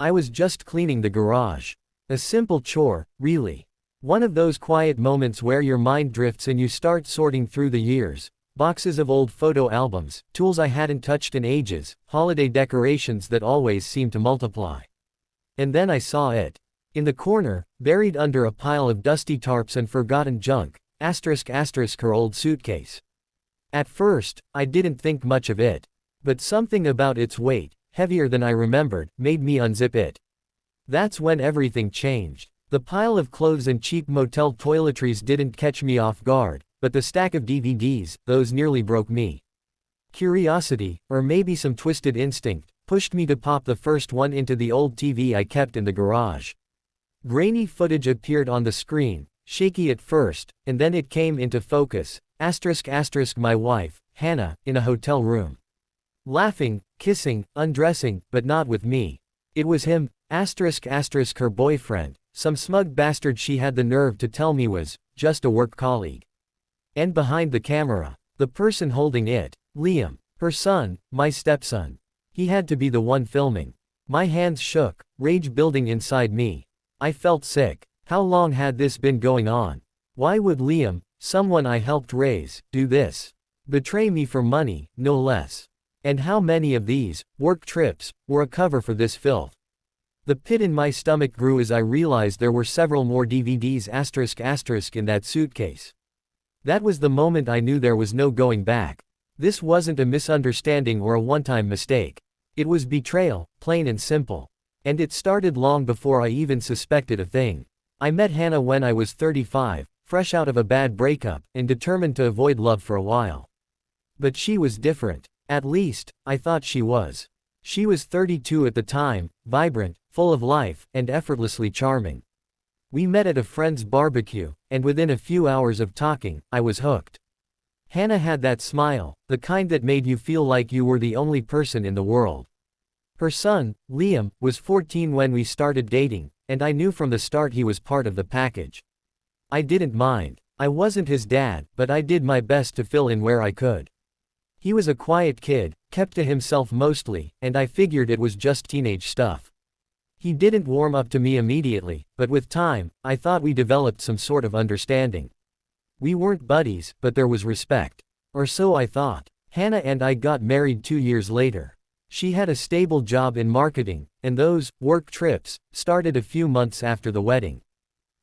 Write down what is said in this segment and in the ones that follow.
I was just cleaning the garage. A simple chore, really. One of those quiet moments where your mind drifts and you start sorting through the years. Boxes of old photo albums, tools I hadn't touched in ages, holiday decorations that always seem to multiply. And then I saw it. In the corner, buried under a pile of dusty tarps and forgotten junk, her old suitcase. At first, I didn't think much of it. But something about its weight, heavier than I remembered, made me unzip it. That's when everything changed. The pile of clothes and cheap motel toiletries didn't catch me off guard, but the stack of DVDs, those nearly broke me. Curiosity, or maybe some twisted instinct, pushed me to pop the first one into the old TV I kept in the garage. Grainy footage appeared on the screen, shaky at first, and then it came into focus. My wife, Hannah, in a hotel room. Laughing, kissing, undressing, but not with me. It was him, her boyfriend, some smug bastard she had the nerve to tell me was just a work colleague. And behind the camera, the person holding it, Liam, her son, my stepson. He had to be the one filming. My hands shook, rage building inside me. I felt sick. How long had this been going on? Why would Liam, someone I helped raise, do this? Betray me for money, no less. And how many of these work trips were a cover for this filth? The pit in my stomach grew as I realized there were several more DVDs in that suitcase. That was the moment I knew there was no going back. This wasn't a misunderstanding or a one-time mistake. It was betrayal, plain and simple. And it started long before I even suspected a thing. I met Hannah when I was 35, fresh out of a bad breakup, and determined to avoid love for a while. But she was different. At least, I thought she was. She was 32 at the time, vibrant, full of life, and effortlessly charming. We met at a friend's barbecue, and within a few hours of talking, I was hooked. Hannah had that smile, the kind that made you feel like you were the only person in the world. Her son, Liam, was 14 when we started dating, and I knew from the start he was part of the package. I didn't mind. I wasn't his dad, but I did my best to fill in where I could. He was a quiet kid, kept to himself mostly, and I figured it was just teenage stuff. He didn't warm up to me immediately, but with time, I thought we developed some sort of understanding. We weren't buddies, but there was respect. Or so I thought. Hannah and I got married 2 years later. She had a stable job in marketing, and those work trips started a few months after the wedding.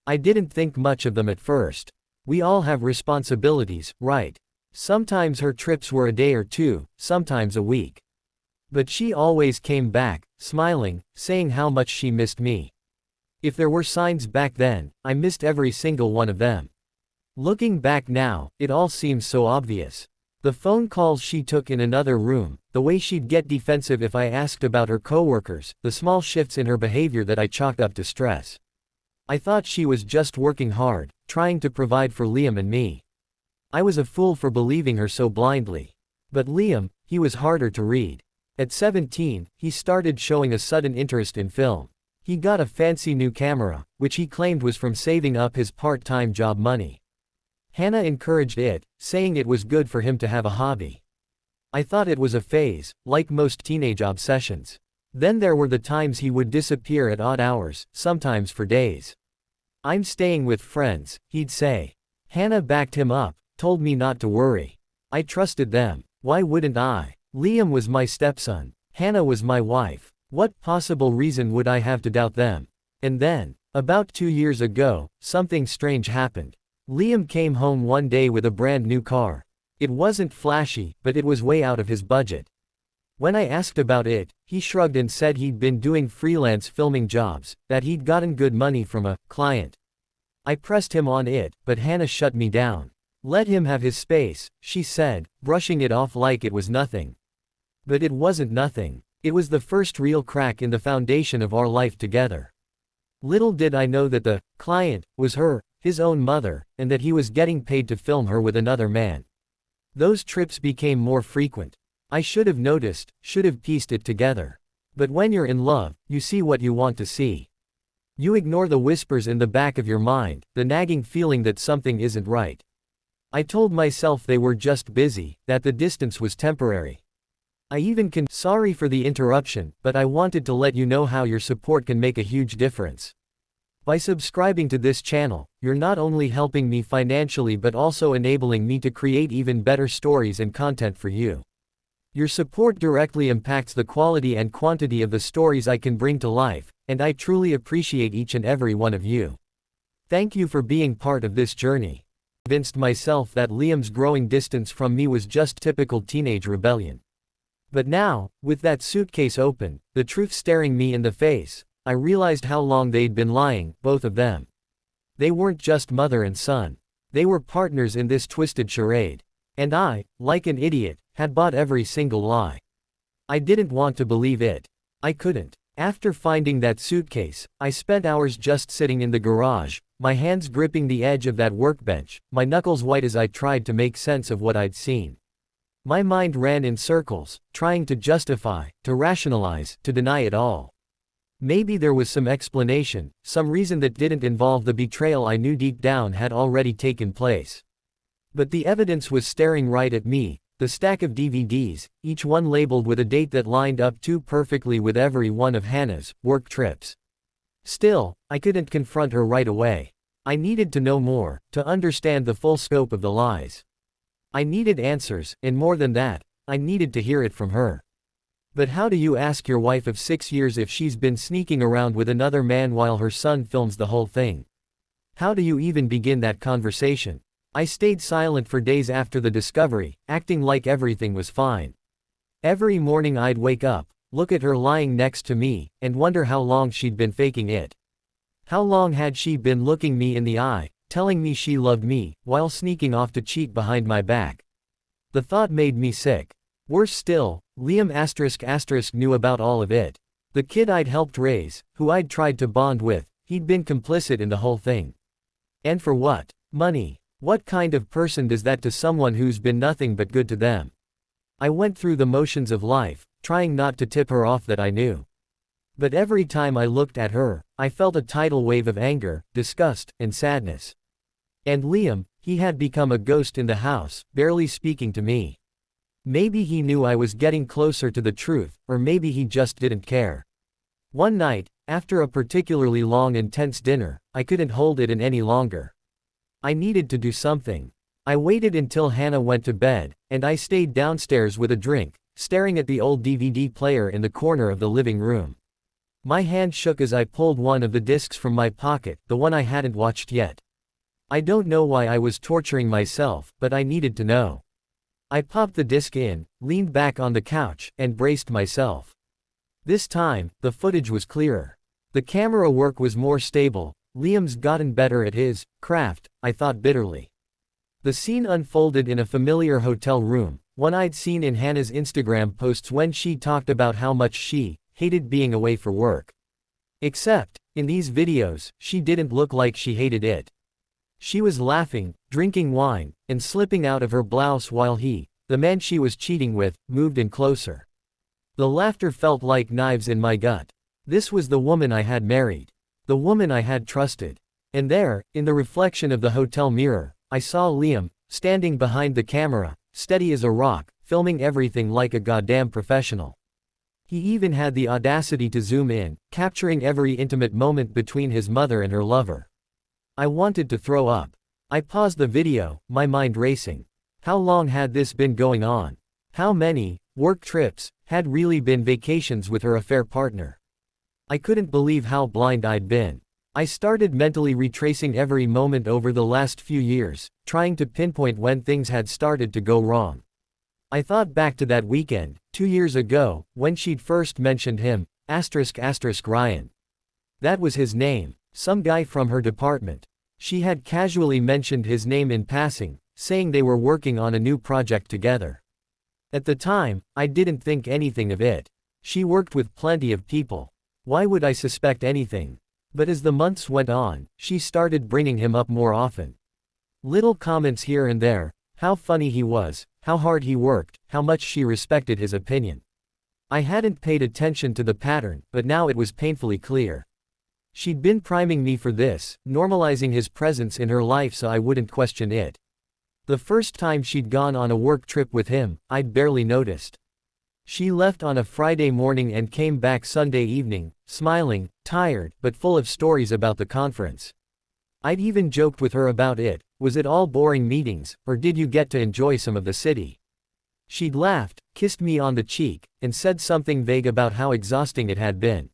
I didn't think much of them at first. We all have responsibilities, right? Sometimes her trips were a day or two, sometimes a week. But she always came back, smiling, saying how much she missed me. If there were signs back then, I missed every single one of them. Looking back now, it all seems so obvious. The phone calls she took in another room, the way she'd get defensive if I asked about her coworkers, the small shifts in her behavior that I chalked up to stress. I thought she was just working hard, trying to provide for Liam and me. I was a fool for believing her so blindly. But Liam, he was harder to read. At 17, he started showing a sudden interest in film. He got a fancy new camera, which he claimed was from saving up his part-time job money. Hannah encouraged it, saying it was good for him to have a hobby. I thought it was a phase, like most teenage obsessions. Then there were the times he would disappear at odd hours, sometimes for days. "I'm staying with friends," he'd say. Hannah backed him up, told me not to worry. I trusted them. Why wouldn't I? Liam was my stepson. Hannah was my wife. What possible reason would I have to doubt them? And then, about 2 years ago, something strange happened. Liam came home one day with a brand new car. It wasn't flashy, but it was way out of his budget. When I asked about it, he shrugged and said he'd been doing freelance filming jobs, that he'd gotten good money from a client. I pressed him on it, but Hannah shut me down. "Let him have his space," she said, brushing it off like it was nothing. But it wasn't nothing. It was the first real crack in the foundation of our life together. Little did I know that the client was his own mother, and that he was getting paid to film her with another man. Those trips became more frequent. I should have noticed, should have pieced it together. But when you're in love, you see what you want to see. You ignore the whispers in the back of your mind, the nagging feeling that something isn't right. I told myself they were just busy, that the distance was temporary. I even can. Sorry for the interruption, but I wanted to let you know how your support can make a huge difference. By subscribing to this channel, you're not only helping me financially but also enabling me to create even better stories and content for you. Your support directly impacts the quality and quantity of the stories I can bring to life, and I truly appreciate each and every one of you. Thank you for being part of this journey. I convinced myself that Liam's growing distance from me was just typical teenage rebellion. But now, with that suitcase open, the truth staring me in the face, I realized how long they'd been lying, both of them. They weren't just mother and son. They were partners in this twisted charade. And I, like an idiot, had bought every single lie. I didn't want to believe it. I couldn't. After finding that suitcase, I spent hours just sitting in the garage, my hands gripping the edge of that workbench, my knuckles white as I tried to make sense of what I'd seen. My mind ran in circles, trying to justify, to rationalize, to deny it all. Maybe there was some explanation, some reason that didn't involve the betrayal I knew deep down had already taken place. But the evidence was staring right at me, the stack of DVDs, each one labeled with a date that lined up too perfectly with every one of Hannah's work trips. Still, I couldn't confront her right away. I needed to know more, to understand the full scope of the lies. I needed answers, and more than that, I needed to hear it from her. But how do you ask your wife of 6 years if she's been sneaking around with another man while her son films the whole thing? How do you even begin that conversation? I stayed silent for days after the discovery, acting like everything was fine. Every morning I'd wake up, look at her lying next to me, and wonder how long she'd been faking it. How long had she been looking me in the eye, telling me she loved me, while sneaking off to cheat behind my back? The thought made me sick. Worse still, Liam *** knew about all of it. The kid I'd helped raise, who I'd tried to bond with, he'd been complicit in the whole thing. And for what? Money. What kind of person does that to someone who's been nothing but good to them? I went through the motions of life, trying not to tip her off that I knew. But every time I looked at her, I felt a tidal wave of anger, disgust, and sadness. And Liam, he had become a ghost in the house, barely speaking to me. Maybe he knew I was getting closer to the truth, or maybe he just didn't care. One night, after a particularly long and tense dinner, I couldn't hold it in any longer. I needed to do something. I waited until Hannah went to bed, and I stayed downstairs with a drink, staring at the old DVD player in the corner of the living room. My hand shook as I pulled one of the discs from my pocket, the one I hadn't watched yet. I don't know why I was torturing myself, but I needed to know. I popped the disc in, leaned back on the couch, and braced myself. This time, the footage was clearer. The camera work was more stable. Liam's gotten better at his craft, I thought bitterly. The scene unfolded in a familiar hotel room, one I'd seen in Hannah's Instagram posts when she talked about how much she hated being away for work. Except, in these videos, she didn't look like she hated it. She was laughing, drinking wine, and slipping out of her blouse while he, the man she was cheating with, moved in closer. The laughter felt like knives in my gut. This was the woman I had married. The woman I had trusted. And there, in the reflection of the hotel mirror, I saw Liam, standing behind the camera, steady as a rock, filming everything like a goddamn professional. He even had the audacity to zoom in, capturing every intimate moment between his mother and her lover. I wanted to throw up. I paused the video, my mind racing. How long had this been going on? How many work trips had really been vacations with her affair partner? I couldn't believe how blind I'd been. I started mentally retracing every moment over the last few years, trying to pinpoint when things had started to go wrong. I thought back to that weekend, 2 years ago, when she'd first mentioned him, *** Ryan. That was his name, some guy from her department. She had casually mentioned his name in passing, saying they were working on a new project together. At the time, I didn't think anything of it. She worked with plenty of people. Why would I suspect anything? But as the months went on, she started bringing him up more often. Little comments here and there, how funny he was, how hard he worked, how much she respected his opinion. I hadn't paid attention to the pattern, but now it was painfully clear. She'd been priming me for this, normalizing his presence in her life so I wouldn't question it. The first time she'd gone on a work trip with him, I'd barely noticed. She left on a Friday morning and came back Sunday evening, smiling, tired, but full of stories about the conference. I'd even joked with her about it. Was it all boring meetings, or did you get to enjoy some of the city? She'd laughed, kissed me on the cheek, and said something vague about how exhausting it had been.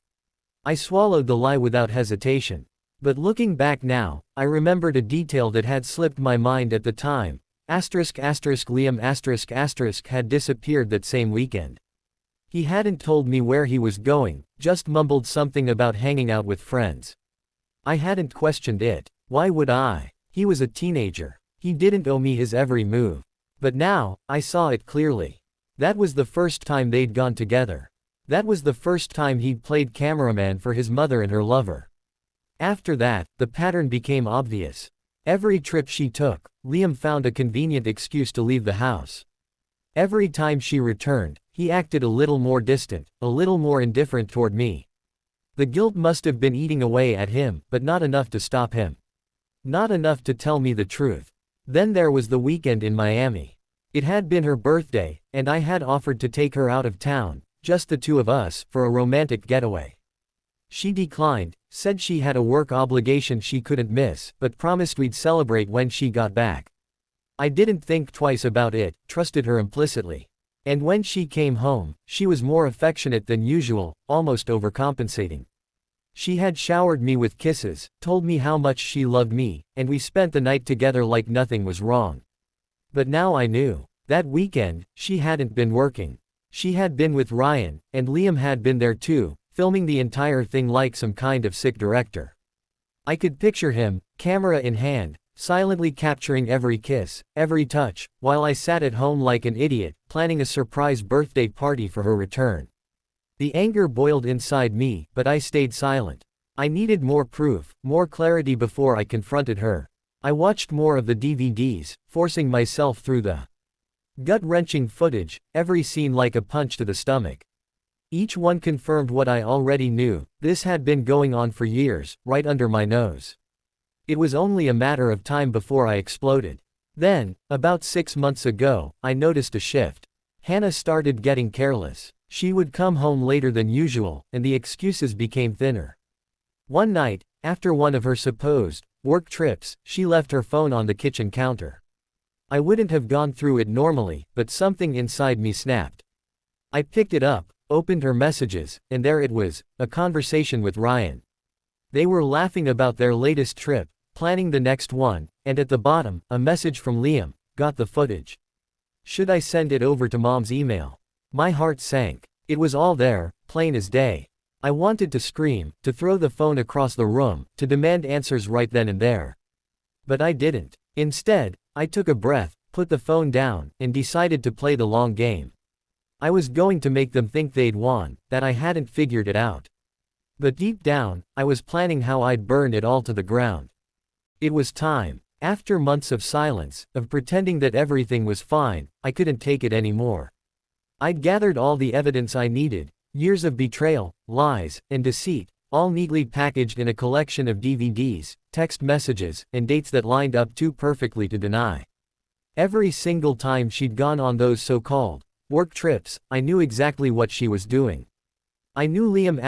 I swallowed the lie without hesitation. But looking back now, I remembered a detail that had slipped my mind at the time. Liam had disappeared that same weekend. He hadn't told me where he was going, just mumbled something about hanging out with friends. I hadn't questioned it. Why would I? He was a teenager. He didn't owe me his every move. But now, I saw it clearly. That was the first time they'd gone together. That was the first time he'd played cameraman for his mother and her lover. After that, the pattern became obvious. Every trip she took, Liam found a convenient excuse to leave the house. Every time she returned, he acted a little more distant, a little more indifferent toward me. The guilt must have been eating away at him, but not enough to stop him. Not enough to tell me the truth. Then there was the weekend in Miami. It had been her birthday, and I had offered to take her out of town, just the two of us, for a romantic getaway. She declined, said she had a work obligation she couldn't miss, but promised we'd celebrate when she got back. I didn't think twice about it, trusted her implicitly. And when she came home, she was more affectionate than usual, almost overcompensating. She had showered me with kisses, told me how much she loved me, and we spent the night together like nothing was wrong. But now I knew. That weekend, she hadn't been working. She had been with Ryan, and Liam had been there too, filming the entire thing like some kind of sick director. I could picture him, camera in hand, silently capturing every kiss, every touch, while I sat at home like an idiot, planning a surprise birthday party for her return. The anger boiled inside me, but I stayed silent. I needed more proof, more clarity before I confronted her. I watched more of the DVDs, forcing myself through the gut-wrenching footage, every scene like a punch to the stomach. Each one confirmed what I already knew. This had been going on for years, right under my nose. It was only a matter of time before I exploded. Then, about 6 months ago, I noticed a shift. Hannah started getting careless. She would come home later than usual, and the excuses became thinner. One night, after one of her supposed work trips, she left her phone on the kitchen counter. I wouldn't have gone through it normally, but something inside me snapped. I picked it up, opened her messages, and there it was, a conversation with Ryan. They were laughing about their latest trip, planning the next one, and at the bottom, a message from Liam. Got the footage. Should I send it over to Mom's email? My heart sank. It was all there, plain as day. I wanted to scream, to throw the phone across the room, to demand answers right then and there. But I didn't. Instead, I took a breath, put the phone down, and decided to play the long game. I was going to make them think they'd won, that I hadn't figured it out. But deep down, I was planning how I'd burn it all to the ground. It was time. After months of silence, of pretending that everything was fine, I couldn't take it anymore. I'd gathered all the evidence I needed, years of betrayal, lies, and deceit, all neatly packaged in a collection of DVDs, text messages, and dates that lined up too perfectly to deny. Every single time she'd gone on those so-called work trips, I knew exactly what she was doing. I knew Liam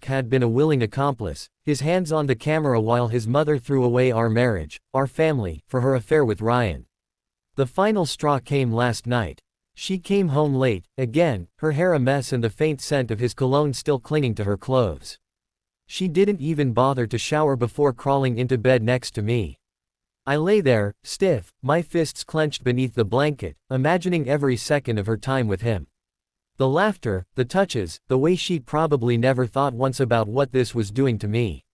had been a willing accomplice, his hands on the camera while his mother threw away our marriage, our family, for her affair with Ryan. The final straw came last night. She came home late, again, her hair a mess and the faint scent of his cologne still clinging to her clothes. She didn't even bother to shower before crawling into bed next to me. I lay there, stiff, my fists clenched beneath the blanket, imagining every second of her time with him. The laughter, the touches, the way she'd probably never thought once about what this was doing to me.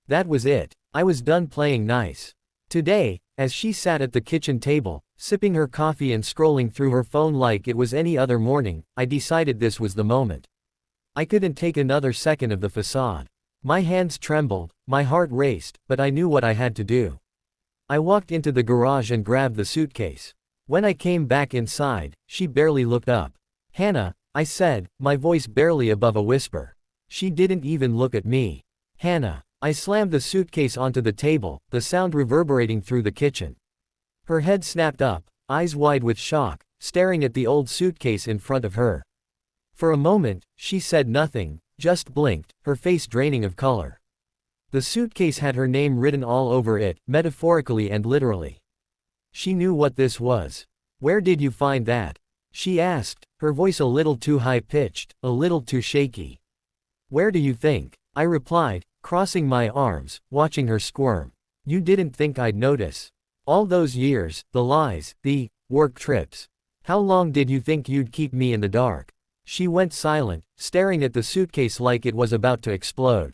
That was it. I was done playing nice. Today, as she sat at the kitchen table, sipping her coffee and scrolling through her phone like it was any other morning, I decided this was the moment. I couldn't take another second of the facade. My hands trembled, my heart raced, but I knew what I had to do. I walked into the garage and grabbed the suitcase. When I came back inside, she barely looked up. "Hannah," I said, my voice barely above a whisper. She didn't even look at me. "Hannah." I slammed the suitcase onto the table, the sound reverberating through the kitchen. Her head snapped up, eyes wide with shock, staring at the old suitcase in front of her. For a moment, she said nothing, just blinked, her face draining of color. The suitcase had her name written all over it, metaphorically and literally. She knew what this was. "Where did you find that?" she asked, her voice a little too high-pitched, a little too shaky. "Where do you think?" I replied, crossing my arms, watching her squirm. "You didn't think I'd notice. All those years, the lies, the work trips. How long did you think you'd keep me in the dark?" She went silent, staring at the suitcase like it was about to explode.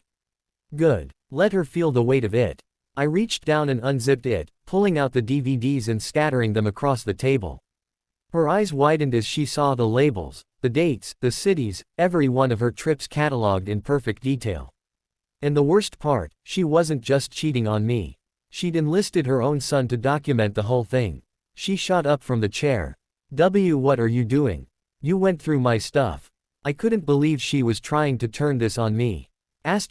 Good. Let her feel the weight of it. I reached down and unzipped it, pulling out the DVDs and scattering them across the table. Her eyes widened as she saw the labels, the dates, the cities, every one of her trips catalogued in perfect detail. And the worst part, she wasn't just cheating on me. She'd enlisted her own son to document the whole thing. She shot up from the chair. What are you doing? You went through my stuff." I couldn't believe she was trying to turn this on me. I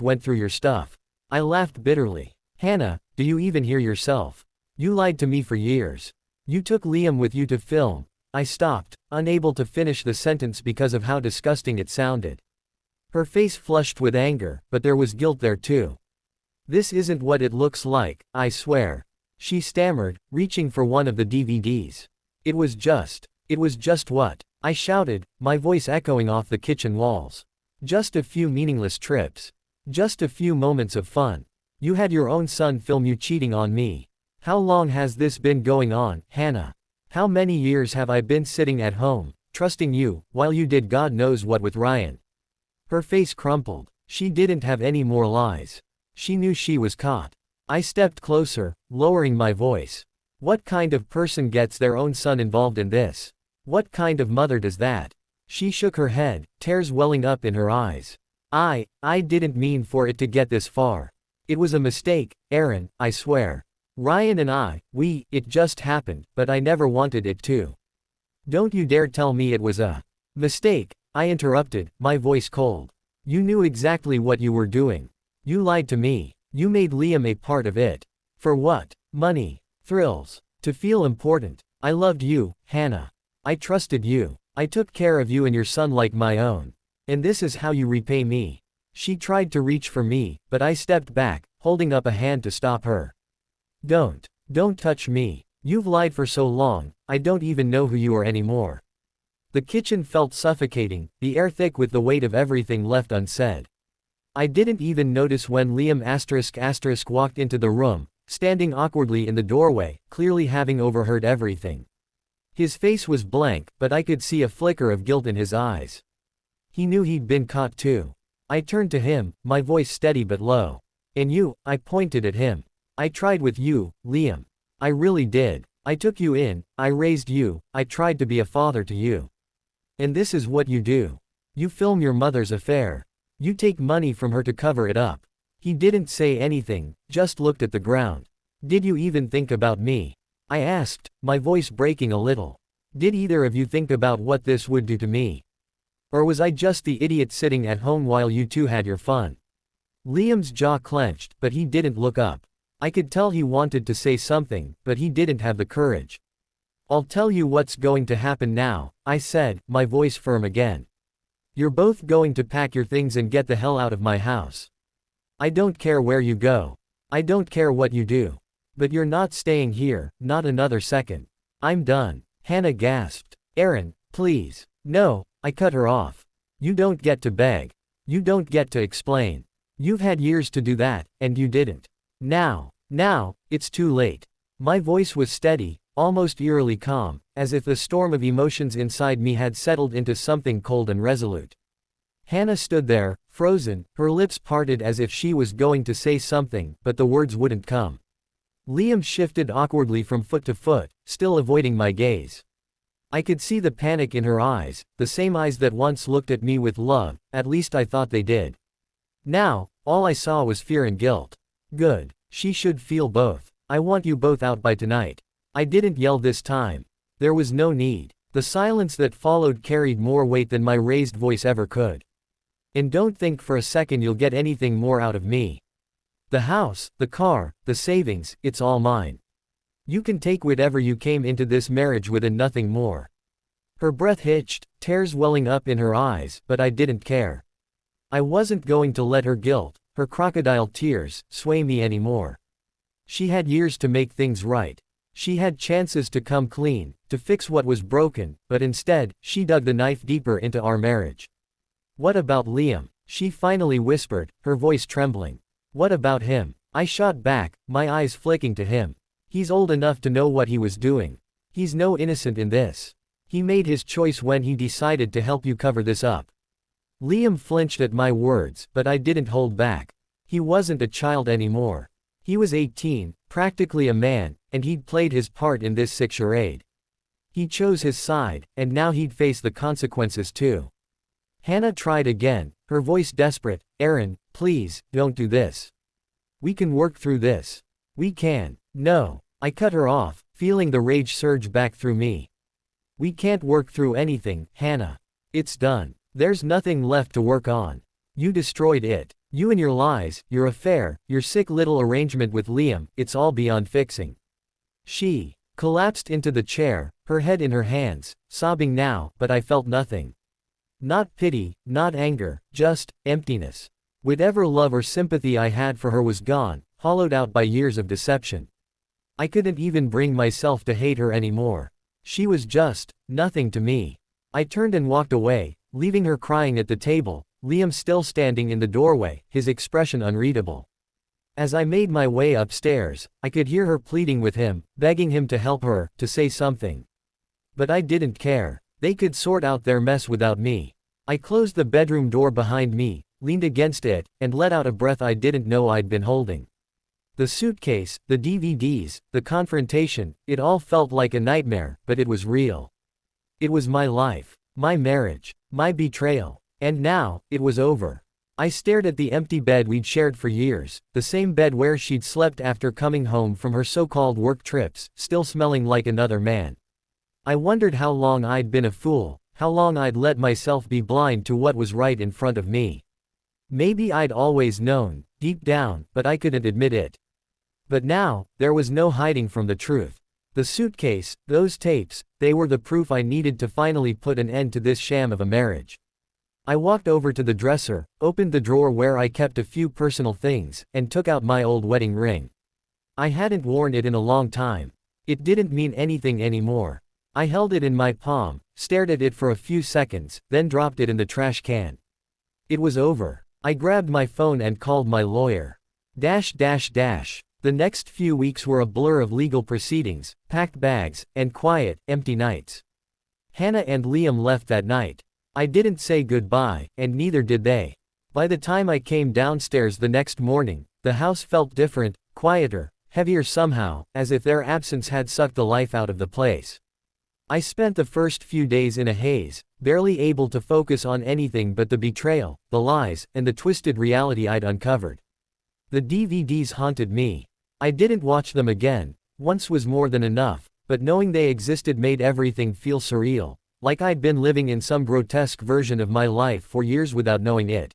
went through your stuff. I laughed bitterly. "Hannah, do you even hear yourself? You lied to me for years. You took Liam with you to film." I stopped, unable to finish the sentence because of how disgusting it sounded. Her face flushed with anger, but there was guilt there too. "This isn't what it looks like, I swear," she stammered, reaching for one of the DVDs. It was just what?" I shouted, my voice echoing off the kitchen walls. "Just a few meaningless trips. Just a few moments of fun. You had your own son film you cheating on me. How long has this been going on, Hannah? How many years have I been sitting at home, trusting you, while you did God knows what with Ryan?" Her face crumpled. She didn't have any more lies. She knew she was caught. I stepped closer, lowering my voice. "What kind of person gets their own son involved in this? What kind of mother does that?" She shook her head, tears welling up in her eyes. I didn't mean for it to get this far. It was a mistake, Aaron, I swear. Ryan and it just happened, but I never wanted it to." "Don't you dare tell me it was a mistake," I interrupted, my voice cold. "You knew exactly what you were doing. You lied to me. You made Liam a part of it. For what? Money. Thrills. To feel important. I loved you, Hannah. I trusted you. I took care of you and your son like my own. And this is how you repay me." She tried to reach for me, but I stepped back, holding up a hand to stop her. Don't touch me. You've lied for so long, I don't even know who you are anymore." The kitchen felt suffocating, the air thick with the weight of everything left unsaid. I didn't even notice when Liam walked into the room, standing awkwardly in the doorway, clearly having overheard everything. His face was blank, but I could see a flicker of guilt in his eyes. He knew he'd been caught too. I turned to him, my voice steady but low. "And you," I pointed at him. "I tried with you, Liam. I really did. I took you in, I raised you, I tried to be a father to you. And this is what you do. You film your mother's affair. You take money from her to cover it up." He didn't say anything, just looked at the ground. "Did you even think about me?" I asked, my voice breaking a little. "Did either of you think about what this would do to me? Or was I just the idiot sitting at home while you two had your fun?" Liam's jaw clenched, but he didn't look up. I could tell he wanted to say something, but he didn't have the courage. "I'll tell you what's going to happen now," I said, my voice firm again. "You're both going to pack your things and get the hell out of my house. I don't care where you go. I don't care what you do. But you're not staying here, not another second. I'm done." Hannah gasped. "Aaron, please." "No," I cut her off. "You don't get to beg. You don't get to explain. You've had years to do that, and you didn't. Now, it's too late." My voice was steady, almost eerily calm, as if the storm of emotions inside me had settled into something cold and resolute. Hannah stood there, frozen, her lips parted as if she was going to say something, but the words wouldn't come. Liam shifted awkwardly from foot to foot, still avoiding my gaze. I could see the panic in her eyes, the same eyes that once looked at me with love, at least I thought they did. Now, all I saw was fear and guilt. "Good. She should feel both. I want you both out by tonight." I didn't yell this time. There was no need. The silence that followed carried more weight than my raised voice ever could. "And don't think for a second you'll get anything more out of me. The house, the car, the savings, it's all mine. You can take whatever you came into this marriage with and nothing more." Her breath hitched, tears welling up in her eyes, but I didn't care. I wasn't going to let her guilt, her crocodile tears, sway me anymore. She had years to make things right. She had chances to come clean, to fix what was broken, but instead, she dug the knife deeper into our marriage. What about Liam? She finally whispered, her voice trembling. What about him? I shot back, my eyes flicking to him. He's old enough to know what he was doing. He's no innocent in this. He made his choice when he decided to help you cover this up. Liam flinched at my words, but I didn't hold back. He wasn't a child anymore. He was 18, practically a man, and he'd played his part in this sick charade. He chose his side, and now he'd face the consequences too. Hannah tried again, her voice desperate. Aaron, please, don't do this. We can work through this. We can. No. I cut her off, feeling the rage surge back through me. We can't work through anything, Hannah. It's done. There's nothing left to work on. You destroyed it. You and your lies, your affair, your sick little arrangement with Liam, it's all beyond fixing. She collapsed into the chair, her head in her hands, sobbing now, but I felt nothing. Not pity, not anger, just emptiness. Whatever love or sympathy I had for her was gone, hollowed out by years of deception. I couldn't even bring myself to hate her anymore. She was just nothing to me. I turned and walked away, leaving her crying at the table, Liam still standing in the doorway, his expression unreadable. As I made my way upstairs, I could hear her pleading with him, begging him to help her, to say something. But I didn't care. They could sort out their mess without me. I closed the bedroom door behind me, leaned against it, and let out a breath I didn't know I'd been holding. The suitcase, the DVDs, the confrontation, it all felt like a nightmare, but it was real. It was my life, my marriage, my betrayal. And now, it was over. I stared at the empty bed we'd shared for years, the same bed where she'd slept after coming home from her so-called work trips, still smelling like another man. I wondered how long I'd been a fool, how long I'd let myself be blind to what was right in front of me. Maybe I'd always known, deep down, but I couldn't admit it. But now, there was no hiding from the truth. The suitcase, those tapes, they were the proof I needed to finally put an end to this sham of a marriage. I walked over to the dresser, opened the drawer where I kept a few personal things, and took out my old wedding ring. I hadn't worn it in a long time. It didn't mean anything anymore. I held it in my palm, stared at it for a few seconds, then dropped it in the trash can. It was over. I grabbed my phone and called my lawyer. The next few weeks were a blur of legal proceedings, packed bags, and quiet, empty nights. Hannah and Liam left that night. I didn't say goodbye, and neither did they. By the time I came downstairs the next morning, the house felt different, quieter, heavier somehow, as if their absence had sucked the life out of the place. I spent the first few days in a haze, barely able to focus on anything but the betrayal, the lies, and the twisted reality I'd uncovered. The DVDs haunted me. I didn't watch them again. Once was more than enough, but knowing they existed made everything feel surreal. Like I'd been living in some grotesque version of my life for years without knowing it.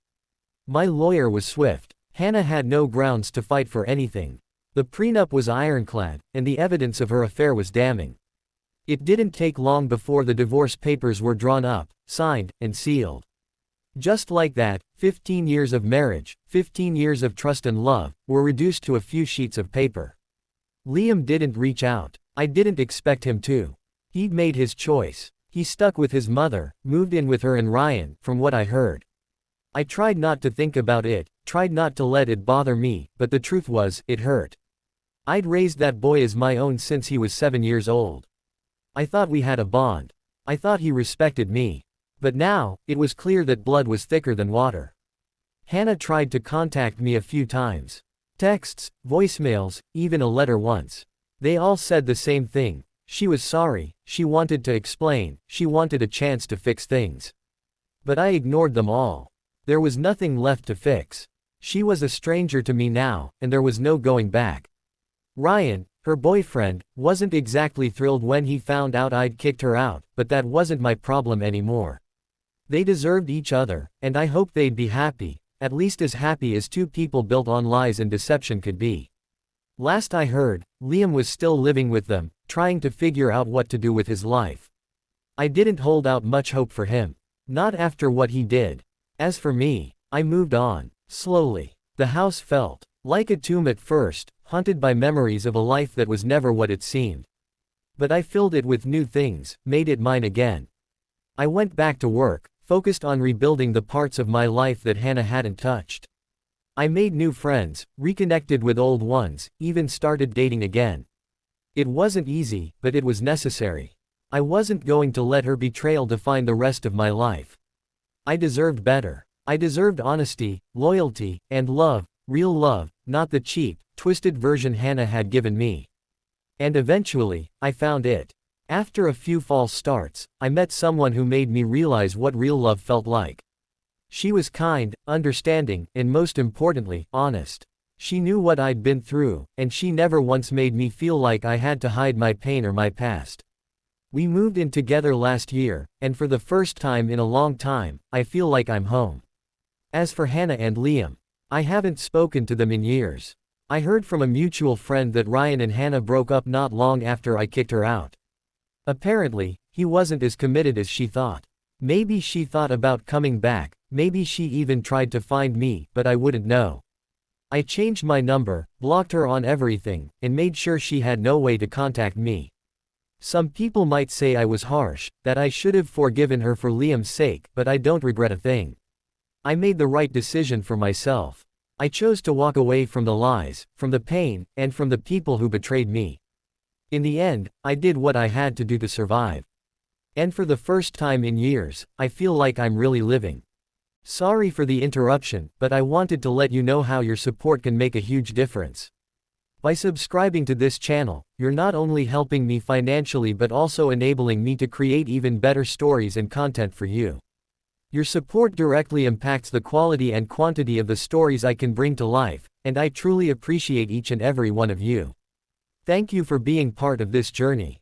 My lawyer was swift. Hannah had no grounds to fight for anything. The prenup was ironclad, and the evidence of her affair was damning. It didn't take long before the divorce papers were drawn up, signed, and sealed. Just like that, 15 years of marriage, 15 years of trust and love, were reduced to a few sheets of paper. Liam didn't reach out. I didn't expect him to. He'd made his choice. He stuck with his mother, moved in with her and Ryan, from what I heard. I tried not to think about it, tried not to let it bother me, but the truth was, it hurt. I'd raised that boy as my own since he was 7 years old. I thought we had a bond. I thought he respected me. But now, it was clear that blood was thicker than water. Hannah tried to contact me a few times. Texts, voicemails, even a letter once. They all said the same thing. She was sorry, she wanted to explain, she wanted a chance to fix things. But I ignored them all. There was nothing left to fix. She was a stranger to me now, and there was no going back. Ryan, her boyfriend, wasn't exactly thrilled when he found out I'd kicked her out, but that wasn't my problem anymore. They deserved each other, and I hoped they'd be happy, at least as happy as two people built on lies and deception could be. Last I heard, Liam was still living with them, trying to figure out what to do with his life. I didn't hold out much hope for him. Not after what he did. As for me, I moved on. Slowly. The house felt like a tomb at first, haunted by memories of a life that was never what it seemed. But I filled it with new things, made it mine again. I went back to work, focused on rebuilding the parts of my life that Hannah hadn't touched. I made new friends, reconnected with old ones, even started dating again. It wasn't easy, but it was necessary. I wasn't going to let her betrayal define the rest of my life. I deserved better. I deserved honesty, loyalty, and love, real love, not the cheap, twisted version Hannah had given me. And eventually, I found it. After a few false starts, I met someone who made me realize what real love felt like. She was kind, understanding, and most importantly, honest. She knew what I'd been through, and she never once made me feel like I had to hide my pain or my past. We moved in together last year, and for the first time in a long time, I feel like I'm home. As for Hannah and Liam, I haven't spoken to them in years. I heard from a mutual friend that Ryan and Hannah broke up not long after I kicked her out. Apparently, he wasn't as committed as she thought. Maybe she thought about coming back, maybe she even tried to find me, but I wouldn't know. I changed my number, blocked her on everything, and made sure she had no way to contact me. Some people might say I was harsh, that I should have forgiven her for Liam's sake, but I don't regret a thing. I made the right decision for myself. I chose to walk away from the lies, from the pain, and from the people who betrayed me. In the end, I did what I had to do to survive. And for the first time in years, I feel like I'm really living. Sorry for the interruption, but I wanted to let you know how your support can make a huge difference. By subscribing to this channel, you're not only helping me financially but also enabling me to create even better stories and content for you. Your support directly impacts the quality and quantity of the stories I can bring to life, and I truly appreciate each and every one of you. Thank you for being part of this journey.